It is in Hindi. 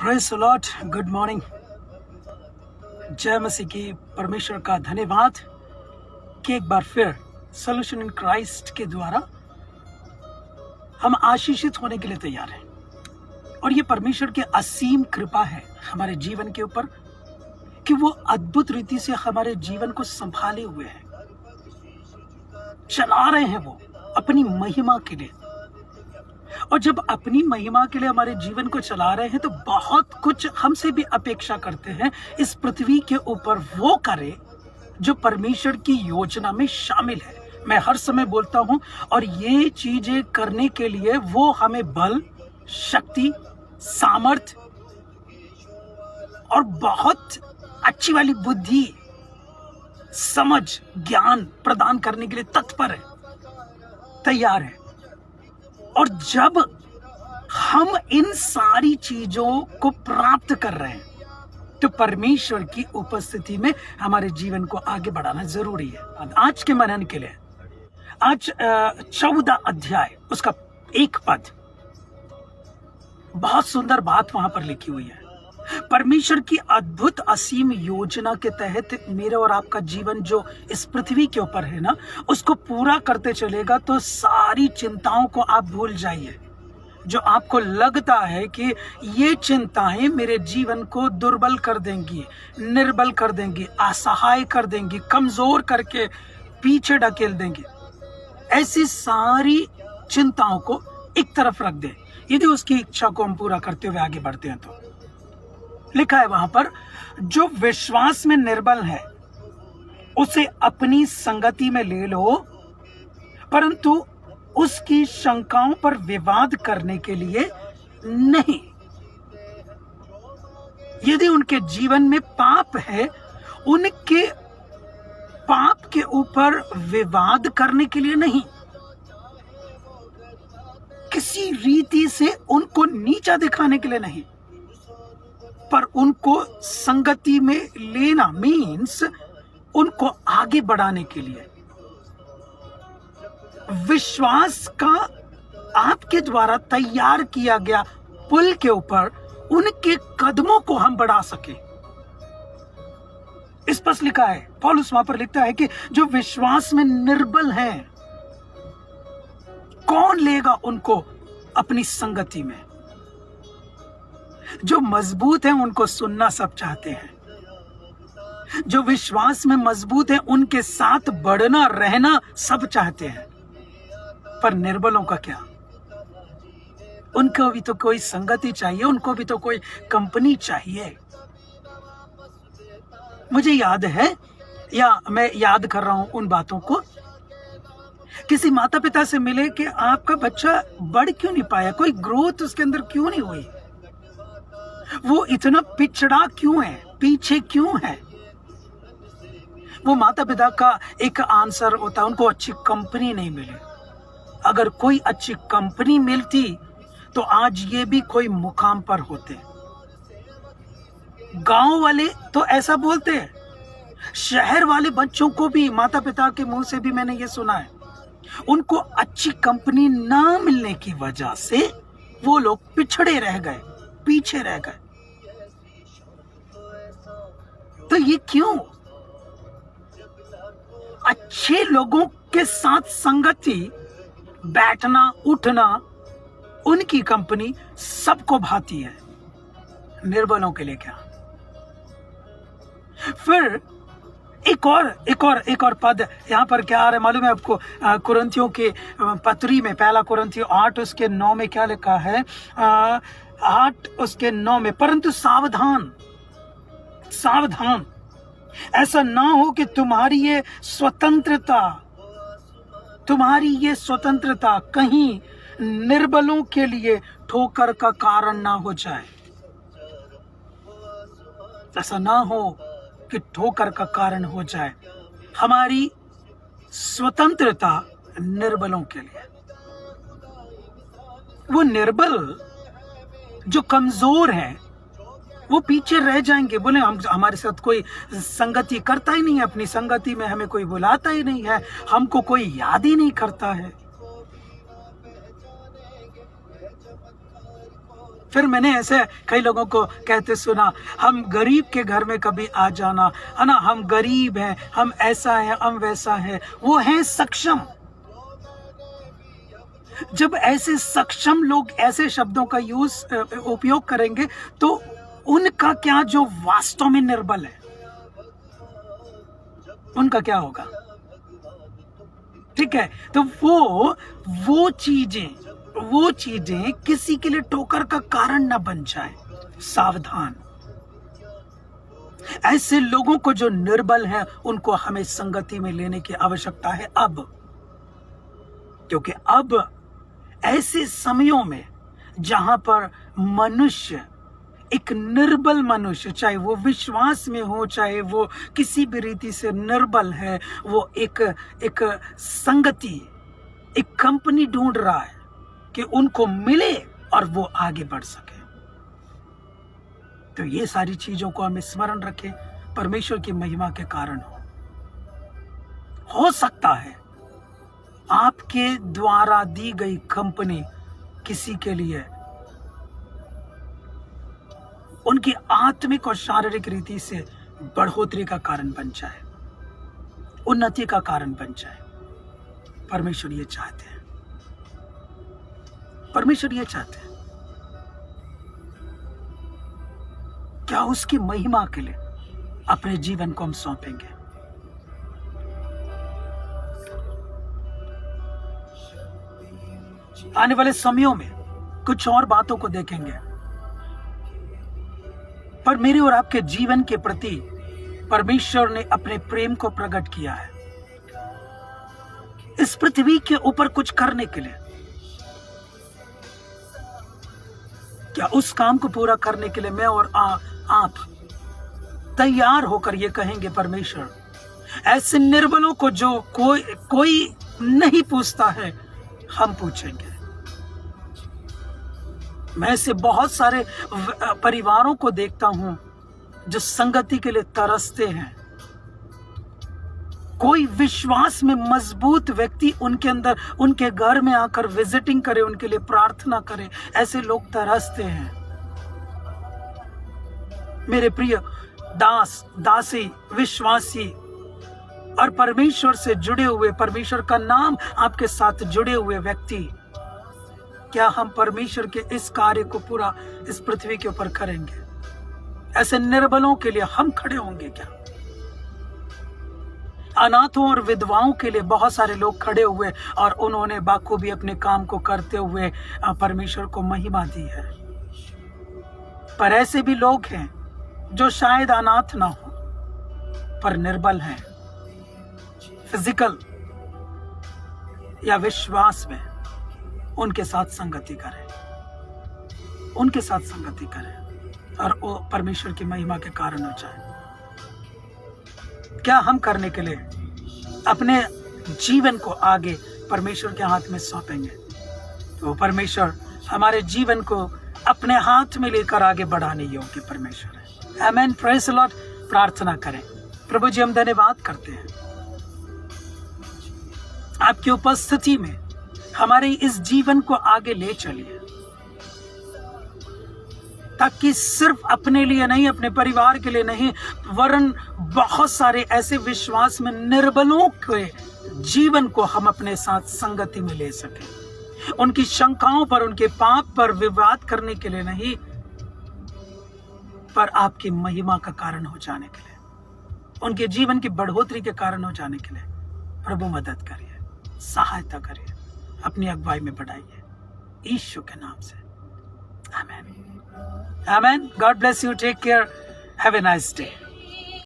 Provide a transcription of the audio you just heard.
Praise the Lord, good morning. जय मसीह की। परमेश्वर का धन्यवाद कि एक बार फिर सॉल्यूशन इन क्राइस्ट के द्वारा हम आशीषित होने के लिए तैयार हैं। और ये परमेश्वर की असीम कृपा है हमारे जीवन के ऊपर कि वो अद्भुत रीति से हमारे जीवन को संभाले हुए हैं, चला रहे हैं वो अपनी महिमा के लिए। और जब अपनी महिमा के लिए हमारे जीवन को चला रहे हैं तो बहुत कुछ हमसे भी अपेक्षा करते हैं इस पृथ्वी के ऊपर वो करे जो परमेश्वर की योजना में शामिल है। मैं हर समय बोलता हूं, और ये चीजें करने के लिए वो हमें बल, शक्ति, सामर्थ और बहुत अच्छी वाली बुद्धि, समझ, ज्ञान प्रदान करने के लिए तत्पर है, तैयार है। और जब हम इन सारी चीजों को प्राप्त कर रहे हैं तो परमेश्वर की उपस्थिति में हमारे जीवन को आगे बढ़ाना जरूरी है। आज के मनन के लिए आज 14 अध्याय उसका 1 पद, बहुत सुंदर बात वहां पर लिखी हुई है। परमेश्वर की अद्भुत असीम योजना के तहत मेरा और आपका जीवन जो इस पृथ्वी के ऊपर है ना, उसको पूरा करते चलेगा तो सारी चिंताओं को आप भूल जाइए। जो आपको लगता है कि ये चिंताएं मेरे जीवन को दुर्बल कर देंगी, निर्बल कर देंगी, असहाय कर देंगी, कमजोर करके पीछे ढकेल देंगी, ऐसी सारी चिंताओं को एक तरफ रख दें यदि उसकी इच्छा को हम पूरा करते हुए आगे बढ़ते हैं। तो लिखा है वहां पर, जो विश्वास में निर्बल है उसे अपनी संगति में ले लो, परंतु उसकी शंकाओं पर विवाद करने के लिए नहीं। यदि उनके जीवन में पाप है, उनके पाप के ऊपर विवाद करने के लिए नहीं, किसी रीति से उनको नीचा दिखाने के लिए नहीं, पर उनको संगति में लेना मीन्स उनको आगे बढ़ाने के लिए। विश्वास का आपके द्वारा तैयार किया गया पुल के ऊपर उनके कदमों को हम बढ़ा सके। स्पष्ट लिखा है, पौलुस वहां पर लिखता है कि जो विश्वास में निर्बल हैं, कौन लेगा उनको अपनी संगति में। जो मजबूत हैं उनको सुनना सब चाहते हैं, जो विश्वास में मजबूत हैं उनके साथ बढ़ना रहना सब चाहते हैं। पर निर्बलों का क्या? उनको भी तो कोई संगति चाहिए, उनको भी तो कोई कंपनी चाहिए। मुझे याद है, या मैं याद कर रहा हूं उन बातों को, किसी माता पिता से मिले कि आपका बच्चा बढ़ क्यों नहीं पाया, कोई ग्रोथ उसके अंदर क्यों नहीं हुई, वो इतना पिछड़ा क्यों है, पीछे क्यों है। वो माता पिता का एक आंसर होता है, उनको अच्छी कंपनी नहीं मिली। अगर कोई अच्छी कंपनी मिलती तो आज ये भी कोई मुकाम पर होते। गांव वाले तो ऐसा बोलते हैं, शहर वाले बच्चों को भी माता पिता के मुंह से भी मैंने ये सुना है, उनको अच्छी कंपनी ना मिलने की वजह से वो लोग पिछड़े रह गए, पीछे रह गए। तो ये क्यों? अच्छे लोगों के साथ संगति, बैठना उठना, उनकी कंपनी सबको भाती है, निर्बलों के लिए क्या। फिर एक और पद यहां पर क्या आ रहा है मालूम है आपको? कुरिन्थियों के पत्री में, पहला कुरिन्थियों 8 उसके 9 में क्या लिखा है? 8 उसके 9 में, परंतु सावधान, ऐसा ना हो कि तुम्हारी ये स्वतंत्रता कहीं निर्बलों के लिए ठोकर का कारण ना हो जाए। ऐसा ना हो कि ठोकर का कारण हो जाए। हमारी स्वतंत्रता निर्बलों के लिए। वो निर्बल जो कमजोर है वो पीछे रह जाएंगे, बोले हम, हमारे साथ कोई संगति करता ही नहीं है, अपनी संगति में हमें कोई बुलाता ही नहीं है, हमको कोई याद ही नहीं करता है। फिर मैंने ऐसे कई लोगों को कहते सुना, हम गरीब के घर में कभी आ जाना, है ना, हम गरीब हैं, हम ऐसा है, हम वैसा है। वो है सक्षम। जब ऐसे सक्षम लोग ऐसे शब्दों का उपयोग करेंगे तो उनका क्या जो वास्तव में निर्बल है, उनका क्या होगा? ठीक है, तो वो चीजें किसी के लिए ठोकर का कारण ना बन जाए। सावधान। ऐसे लोगों को जो निर्बल है उनको हमें संगति में लेने की आवश्यकता है अब, क्योंकि अब ऐसे समयों में जहां पर मनुष्य, एक निर्बल मनुष्य, चाहे वो विश्वास में हो, चाहे वो किसी भी रीति से निर्बल है, वो एक संगति, एक कंपनी ढूंढ रहा है कि उनको मिले और वो आगे बढ़ सके। तो ये सारी चीजों को हमें स्मरण रखें, परमेश्वर की महिमा के कारण हो सकता है आपके द्वारा दी गई कंपनी किसी के लिए उनकी आत्मिक और शारीरिक रीति से बढ़ोतरी का कारण बन जाए, उन्नति का कारण बन जाए। परमेश्वर ये चाहते हैं, परमेश्वर ये चाहते हैं। क्या उसकी महिमा के लिए अपने जीवन को हम सौंपेंगे? आने वाले समयों में कुछ और बातों को देखेंगे, पर मेरे और आपके जीवन के प्रति परमेश्वर ने अपने प्रेम को प्रकट किया है इस पृथ्वी के ऊपर कुछ करने के लिए। क्या उस काम को पूरा करने के लिए मैं और आप तैयार होकर ये कहेंगे, परमेश्वर ऐसे निर्बलों को जो कोई नहीं पूछता है, हम पूछेंगे। मैं ऐसे बहुत सारे परिवारों को देखता हूं जो संगति के लिए तरसते हैं। कोई विश्वास में मजबूत व्यक्ति उनके अंदर, उनके घर में आकर विजिटिंग करे, उनके लिए प्रार्थना करे, ऐसे लोग तरसते हैं। मेरे प्रिय दास, दासी, विश्वासी और परमेश्वर से जुड़े हुए, परमेश्वर का नाम आपके साथ जुड़े हुए व्यक्ति, क्या हम परमेश्वर के इस कार्य को पूरा इस पृथ्वी के ऊपर करेंगे? ऐसे निर्बलों के लिए हम खड़े होंगे क्या? अनाथों और विधवाओं के लिए बहुत सारे लोग खड़े हुए और उन्होंने बाखूबी अपने काम को करते हुए परमेश्वर को महिमा दी है। पर ऐसे भी लोग हैं जो शायद अनाथ ना हो पर निर्बल हैं, फिजिकल या विश्वास में। उनके साथ संगति करें, उनके साथ संगति करें और वो परमेश्वर की महिमा के कारण हो जाए। क्या हम करने के लिए अपने जीवन को आगे परमेश्वर के हाथ में सौंपेंगे? तो परमेश्वर हमारे जीवन को अपने हाथ में लेकर आगे बढ़ाने योग्य परमेश्वर है। आमेन, प्रेज़ द लॉर्ड। प्रार्थना करें। प्रभु जी, हम धन्यवाद करते हैं आपकी उपस्थिति में हमारे इस जीवन को आगे ले चलिए, ताकि सिर्फ अपने लिए नहीं, अपने परिवार के लिए नहीं, वरन बहुत सारे ऐसे विश्वास में निर्बलों के जीवन को हम अपने साथ संगति में ले सकें। उनकी शंकाओं पर, उनके पाप पर विवाद करने के लिए नहीं, पर आपकी महिमा का कारण हो जाने के लिए, उनके जीवन की बढ़ोतरी के कारण हो जाने के लिए प्रभु मदद करिए, सहायता करिए, अपनी अगुवाई में बढ़ाइए, यीशु के नाम से। आमेन। आमेन। God bless you. Take care. Have a nice day.